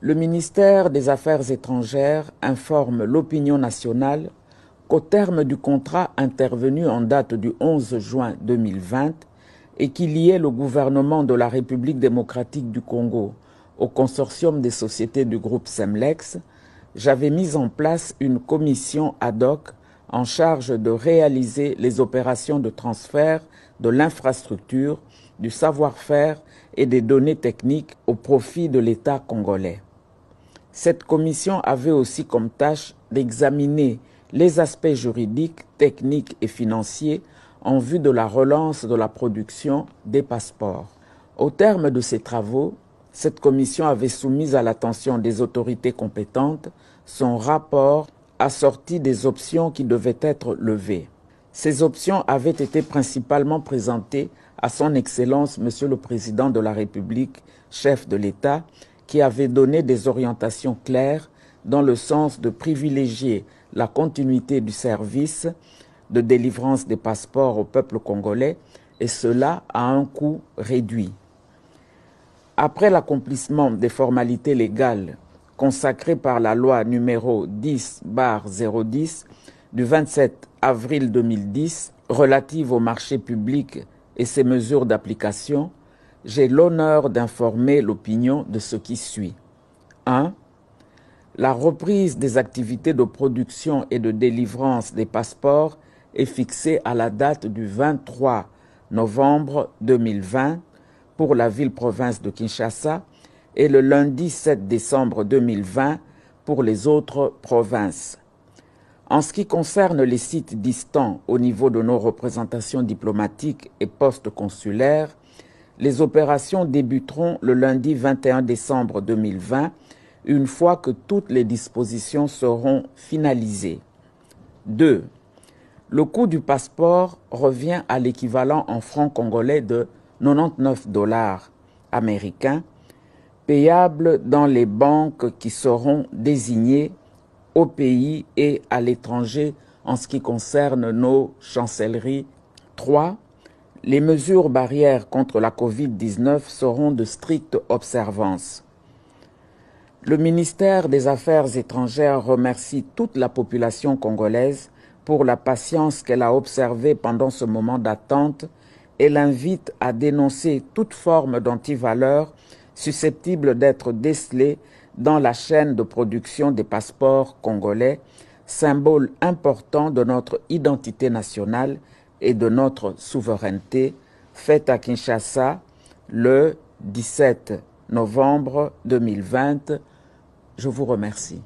Le ministère des Affaires étrangères informe l'opinion nationale qu'au terme du contrat intervenu en date du 11 juin 2020 et qui liait le gouvernement de la République démocratique du Congo au consortium des sociétés du groupe Semlex, j'avais mis en place une commission ad hoc en charge de réaliser les opérations de transfert de l'infrastructure, du savoir-faire et des données techniques au profit de l'État congolais. Cette commission avait aussi comme tâche d'examiner les aspects juridiques, techniques et financiers en vue de la relance de la production des passeports. Au terme de ces travaux, cette commission avait soumis à l'attention des autorités compétentes son rapport assorti des options qui devaient être levées. Ces options avaient été principalement présentées à son Excellence Monsieur le Président de la République, chef de l'État, qui avait donné des orientations claires dans le sens de privilégier la continuité du service de délivrance des passeports au peuple congolais, et cela à un coût réduit. Après l'accomplissement des formalités légales consacrées par la loi numéro 10/010 du 27 avril 2010 relative au marché public et ses mesures d'application, j'ai l'honneur d'informer l'opinion de ce qui suit. 1. La reprise des activités de production et de délivrance des passeports est fixée à la date du 23 novembre 2020 pour la ville-province de Kinshasa et le lundi 7 décembre 2020 pour les autres provinces. En ce qui concerne les sites distants au niveau de nos représentations diplomatiques et postes consulaires, les opérations débuteront le lundi 21 décembre 2020, une fois que toutes les dispositions seront finalisées. 2. Le coût du passeport revient à l'équivalent en francs congolais de 99 $ américains, payables dans les banques qui seront désignées au pays et à l'étranger en ce qui concerne nos chancelleries. 3. Les mesures barrières contre la COVID-19 seront de stricte observance. Le ministère des Affaires étrangères remercie toute la population congolaise pour la patience qu'elle a observée pendant ce moment d'attente et l'invite à dénoncer toute forme d'antivaleur susceptible d'être décelée dans la chaîne de production des passeports congolais, symbole important de notre identité nationale et de notre souveraineté, faite à Kinshasa le 17 novembre 2020. Je vous remercie.